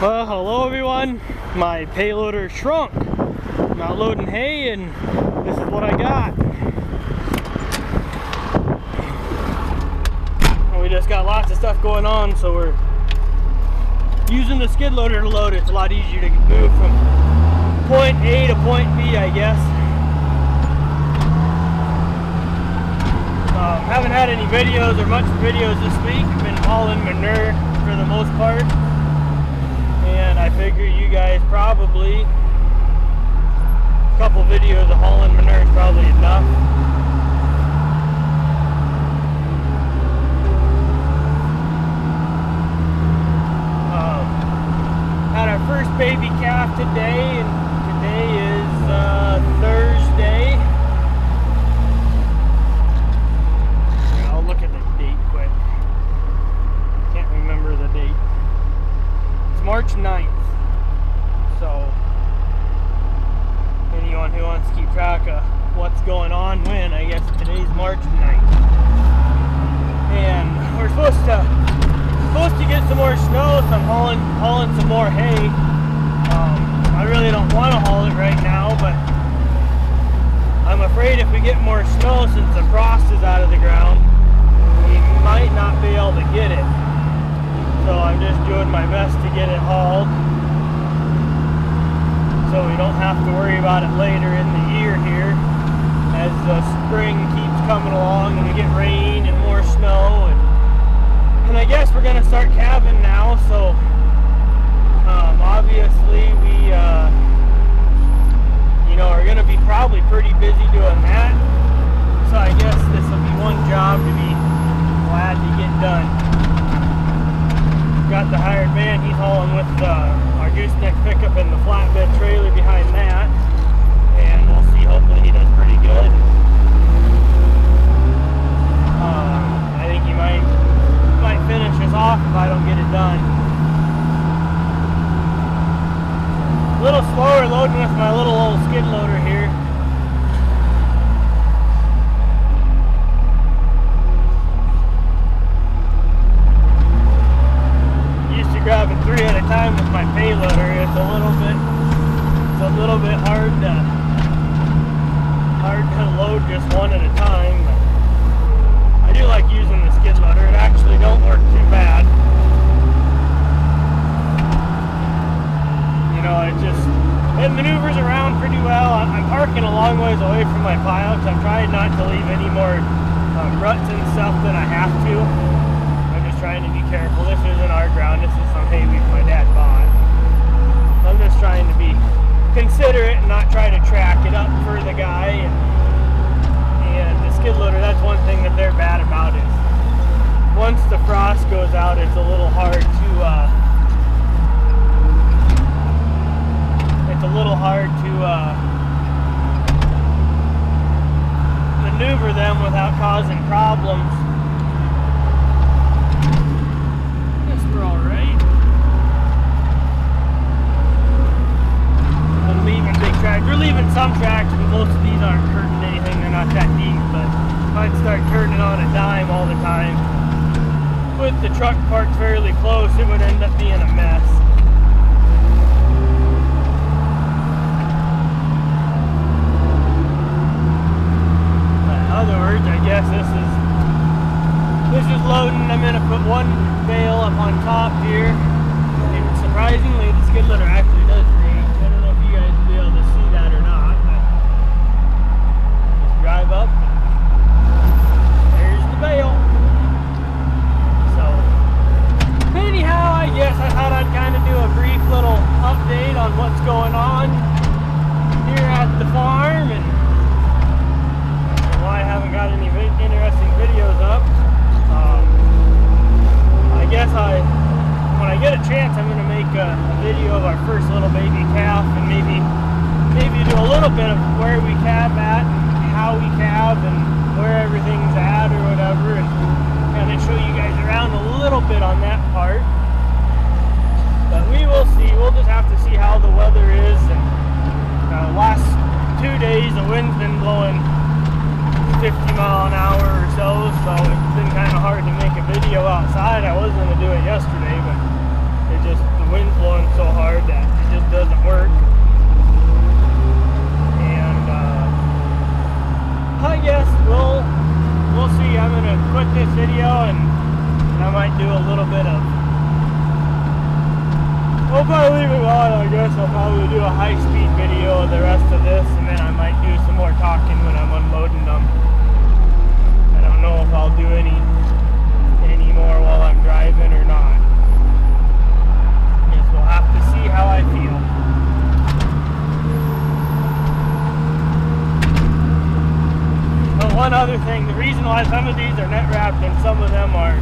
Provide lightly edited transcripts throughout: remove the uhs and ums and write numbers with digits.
Well, hello everyone. My payloader shrunk. I'm not loading hay and this is what I got. We just got lots of stuff going on, so we're using the skid loader to load it. It's a lot easier to move from point A to point B, I guess. Haven't had any videos or much videos this week. I've been hauling manure for the most part. And I figure you guys probably, a couple videos of hauling manure is probably enough. Had our first baby calf today, and today is Thursday. I'll look at the date quick. Can't remember the date. March 9th, so anyone who wants to keep track of what's going on when, I guess today's March 9th. And we're supposed to get some more snow, so I'm hauling some more hay. I really don't want to haul it right now, but I'm afraid if we get more snow, since the frost is out of the ground, we might not be able to get it. So I'm just doing my best to get it hauled so we don't have to worry about it later in the year here as the spring keeps coming along and we get rain and more snow, and I guess we're going to start calving now, so obviously we are going to be probably pretty busy doing that, so I guess this will be one job to be glad to get done. Got the hired man, he's hauling with our gooseneck pickup and the flatbed trailer behind that, and we'll see, hopefully he does pretty good. I think he might finish us off if I don't get it done. A little slower loading with my little old skid loader here. Grabbing 3 at a time with my payloader. It's a little bit hard to load just one at a time, but I do like using the skid loader. It actually don't work too bad. It maneuvers around pretty well. I'm parking a long ways away from my pile because I'm trying not to leave any more ruts and stuff than I have to. Trying to be careful. This isn't our ground, this is some hay my dad bought. I'm just trying to be considerate and not try to track it up for the guy. And the skid loader, that's one thing that they're bad about, is once the frost goes out, it's a little hard to maneuver them without causing problems. We're leaving some tracks, but most of these aren't hurting anything. They're not that deep, but if I'd start turning on a dime all the time, with the truck parked fairly close, it would end up being a mess. In other words, I guess this is loading. I'm going to put one bale up on top here, and surprisingly, the skid loader actually does reach. I don't know if you guys will be able to see that or not, but just drive up, and there's the bale. So anyhow, I guess I thought I'd kind of do a brief little update on what's going on here at the farm and why I haven't got any interesting videos up. I guess when I get a chance, I'm going to make a video of our first little baby calf, and maybe do a little bit of where we calve at, and how we calve, and where everything's at or whatever, and kind of show you guys around a little bit on that part. But we will see. We'll just have to see how the weather is. And last 2 days, the wind's been blowing 50 mile an hour or so it's been kind of hard to make a video outside. I was going to do it yesterday, but the wind's blowing so I'll probably leave it on, I guess. I'll probably do a high-speed video of the rest of this, and then I might do some more talking when I'm unloading them. I don't know if I'll do any more while I'm driving or not. Guess we'll have to see how I feel. But one other thing, the reason why some of these are net wrapped and some of them are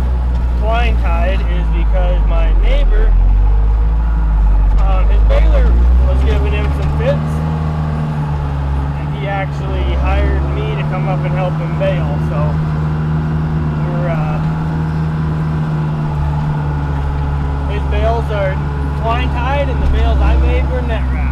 twine tied is because my neighbor, his baler was giving him some fits, and he actually hired me to come up and help him bale. So his bales are twine tied and the bales I made were net wrapped.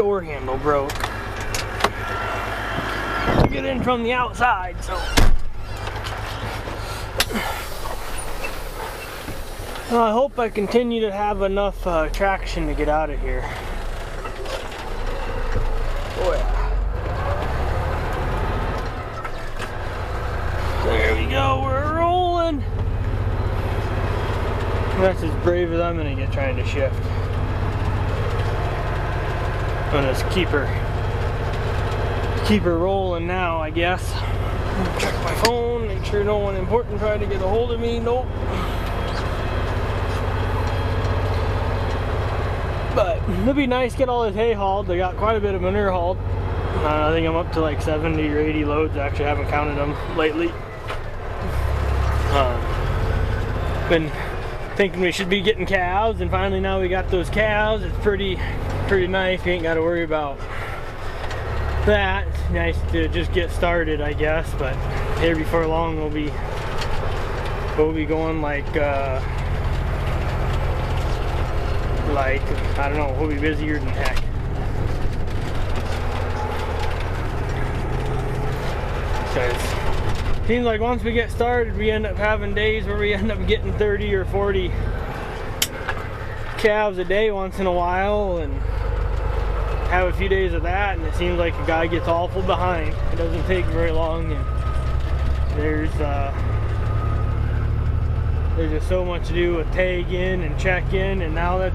door handle broke. To get in from the outside, so I hope I continue to have enough traction to get out of here. Oh yeah. There we go, we're rolling. That's as brave as I'm gonna get trying to shift. I'm gonna just keep her rolling now, I guess. Check my phone, make sure no one important tried to get a hold of me. Nope. But it'll be nice to get all this hay hauled. I got quite a bit of manure hauled. I think I'm up to like 70 or 80 loads. Actually, I haven't counted them lately. Been thinking we should be getting cows, and finally now we got those cows. It's pretty nice. You ain't got to worry about that. It's nice to just get started, I guess. But here before long we'll be going like I don't know, we'll be busier than heck. Because it seems like once we get started, we end up having days where we end up getting 30 or 40 calves a day once in a while, and have a few days of that, and it seems like a guy gets awful behind. It doesn't take very long, and there's just so much to do with tag in and check in, and now that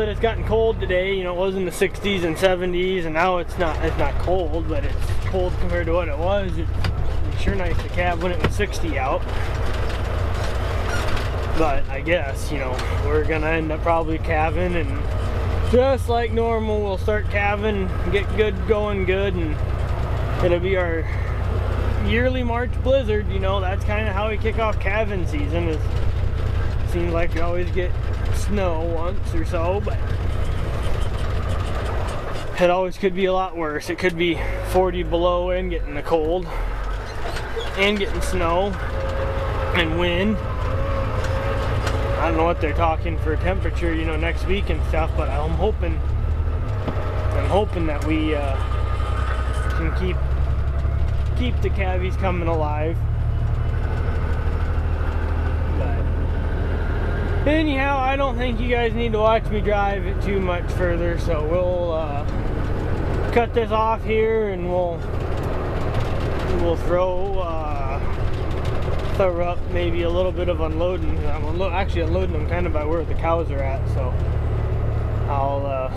it's gotten cold today, you know, it was in the 60s and 70s, and now it's not cold, but it's cold compared to what it was. It's sure nice to calve when it was 60 out. But I guess, you know, we're gonna end up probably calving, and just like normal, we'll start calving, get going good, and it'll be our yearly March blizzard. You know, that's kind of how we kick off calving season. It seems like we always get snow once or so, but it always could be a lot worse. It could be 40 below and getting the cold and getting snow and wind. I don't know what they're talking for temperature, you know, next week and stuff, but I'm hoping that we can keep the calvies coming alive. But anyhow, I don't think you guys need to watch me drive it too much further, so we'll cut this off here, and we'll throw up maybe a little bit of unloading. I'm actually unloading them kind of by where the cows are at, so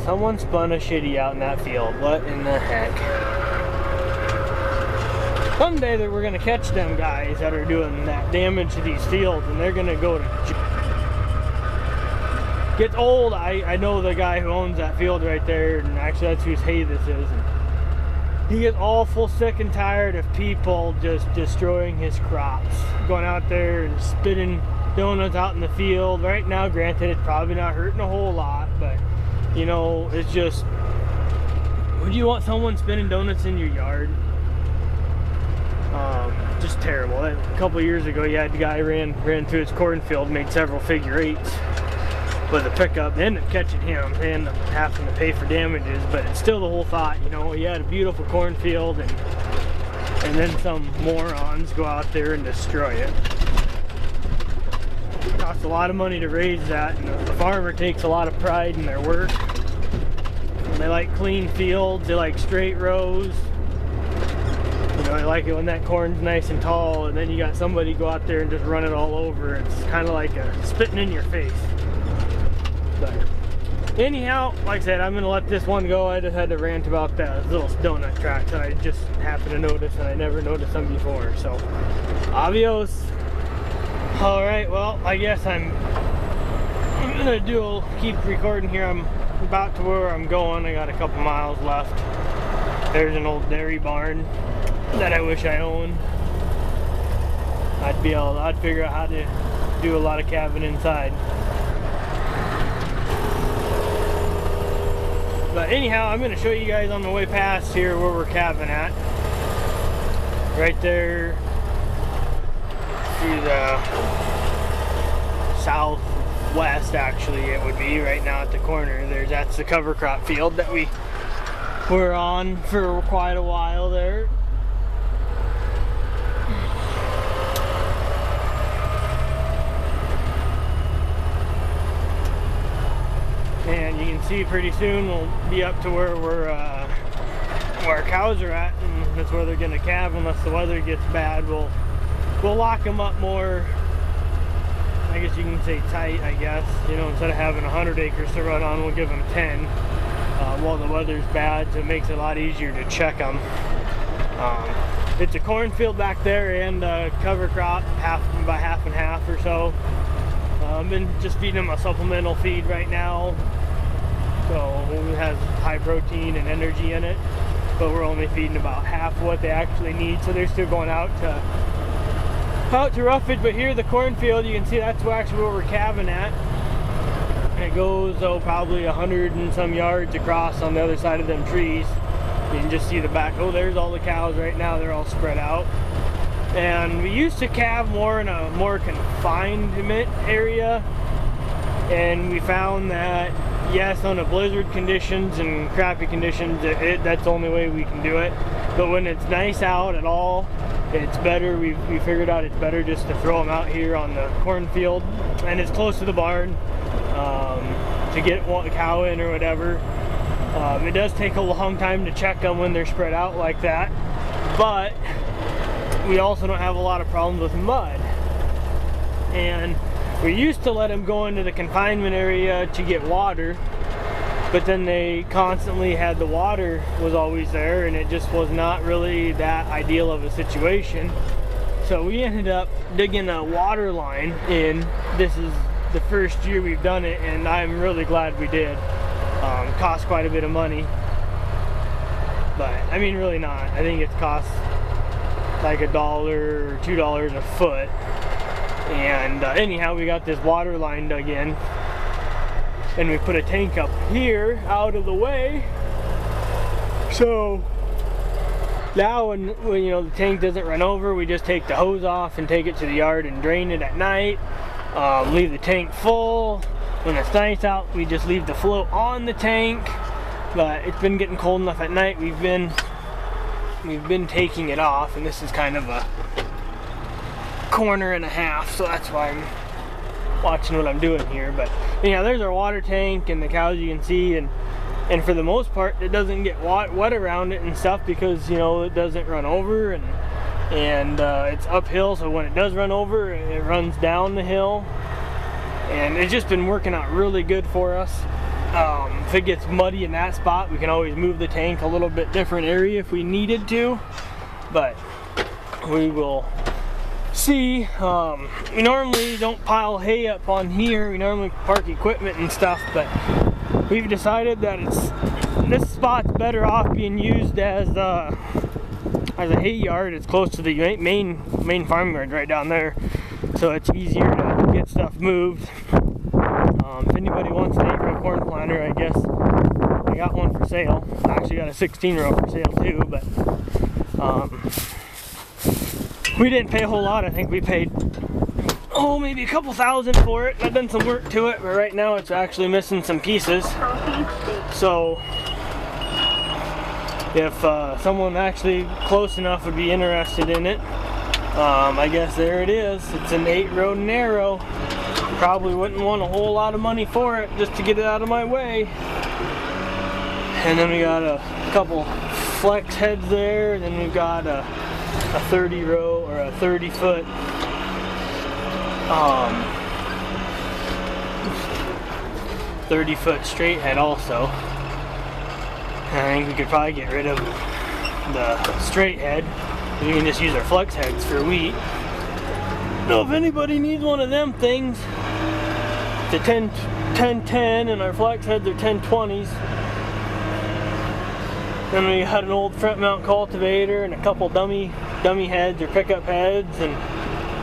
someone spun a shitty out in that field. What in the heck? Someday that we're gonna catch them guys that are doing that damage to these fields, and they're gonna go to gets old. I know the guy who owns that field right there, and actually that's whose hay this is. And he gets awful sick and tired of people just destroying his crops, going out there and spitting donuts out in the field. Right now, granted, it's probably not hurting a whole lot, but you know, it's just, would you want someone spinning donuts in your yard? Just terrible. A couple of years ago, you had the guy ran through his cornfield, made several figure eights with a pickup. They ended up catching him. They ended up having to pay for damages, but it's still the whole thought, you know, he had a beautiful cornfield, and then some morons go out there and destroy it. It costs a lot of money to raise that, and the farmer takes a lot of pride in their work. And they like clean fields, they like straight rows. You know, I like it when that corn's nice and tall, and then you got somebody go out there and just run it all over. It's kind of like spitting in your face. But anyhow, like I said, I'm going to let this one go. I just had to rant about that little donut tracks that I just happened to notice, and I never noticed them before. So, adios. Alright, well, I guess I'm going to keep recording here. I'm about to where I'm going. I got a couple miles left. There's an old dairy barn that I wish I owned. I'd figure out how to do a lot of calving inside. But anyhow, I'm going to show you guys on the way past here where we're calving at. Right there to the southwest, actually, it would be right now at the corner. That's the cover crop field that we were on for quite a while there. see pretty soon we'll be up to where where our cows are at, and that's where they're gonna calve unless the weather gets bad. We'll lock them up more, I guess you can say tight, I guess. You know, instead of having 100 acres to run on, we'll give them 10 while the weather's bad, so it makes it a lot easier to check them. It's a cornfield back there and a cover crop, about half and half or so. Been just feeding them a supplemental feed right now, so it has high protein and energy in it, but we're only feeding about half what they actually need, so they're still going out to roughage. But here, the cornfield, you can see that's actually where we're calving at. And it goes probably 100 and some yards across on the other side of them trees. You can just see the back. Oh, there's all the cows right now. They're all spread out. And we used to calve more in a more confinement area, and we found that yes, on the blizzard conditions and crappy conditions, that's the only way we can do it. But when it's nice out at all, it's better. We figured out it's better just to throw them out here on the cornfield, and it's close to the barn to get one cow in or whatever. It does take a long time to check them when they're spread out like that, but we also don't have a lot of problems with mud. And we used to let them go into the confinement area to get water, but then they constantly had the water was always there, and it just was not really that ideal of a situation. So we ended up digging a water line in. This is the first year we've done it, and I'm really glad we did. Cost quite a bit of money, but I mean really not. I think it's cost like $1 or $2 a foot. And anyhow, we got this water line dug in, and we put a tank up here out of the way, so now when you know the tank doesn't run over, we just take the hose off and take it to the yard and drain it at night. Leave the tank full. When it's nice out, we just leave the float on the tank. But it's been getting cold enough at night, we've been taking it off, and this is kind of a corner and a half, so that's why I'm watching what I'm doing here. But yeah, there's our water tank and the cows you can see, and for the most part it doesn't get wet around it and stuff, because you know it doesn't run over, and it's uphill, so when it does run over, it runs down the hill, and it's just been working out really good for us. If it gets muddy in that spot, we can always move the tank a little bit different area if we needed to, but we will see. We normally don't pile hay up on here. We normally park equipment and stuff, but we've decided that this spot's better off being used as a hay yard. It's close to the main farm yard right down there, so it's easier to get stuff moved. If anybody wants an 8-row corn planter, I guess I got one for sale. I actually got a 16-row for sale too, but we didn't pay a whole lot. I think we paid, maybe a couple thousand for it. I've done some work to it, but right now it's actually missing some pieces. So if someone actually close enough would be interested in it, I guess there it is. It's an 8-row narrow. Probably wouldn't want a whole lot of money for it just to get it out of my way. And then we got a couple flex heads there, and then we've got a 30-row or a 30-foot 30-foot straight head also. And I think we could probably get rid of the straight head. We can just use our flex heads for wheat. So if anybody needs one of them things, the 1010, and our flex heads are 1020s. Then we had an old front mount cultivator and a couple dummy heads or pickup heads, and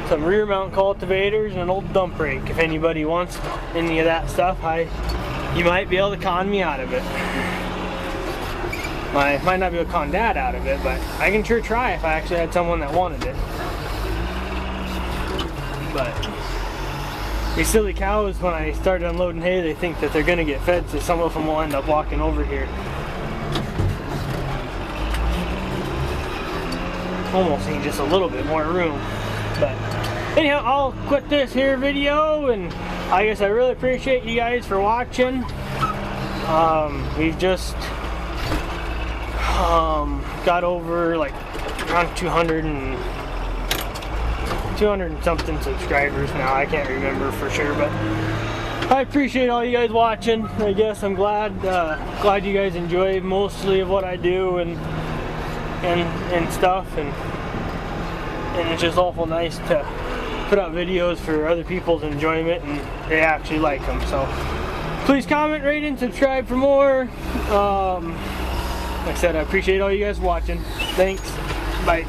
some rear mount cultivators and an old dump rake. If anybody wants any of that stuff, you might be able to con me out of it. I might not be able to con Dad out of it, but I can sure try if I actually had someone that wanted it. But these silly cows, when I started unloading hay, they think that they're going to get fed, so some of them will end up walking over here. Almost need just a little bit more room. But anyhow, I'll quit this here video, and I guess I really appreciate you guys for watching. We've just got over like around 200 and something subscribers now. I can't remember for sure, but I appreciate all you guys watching. I guess I'm glad you guys enjoy mostly of what I do and stuff, and it's just awful nice to put out videos for other people's enjoyment and they actually like them. So please comment, rate, and subscribe for more. Like I said, I appreciate all you guys watching. Thanks. Bye.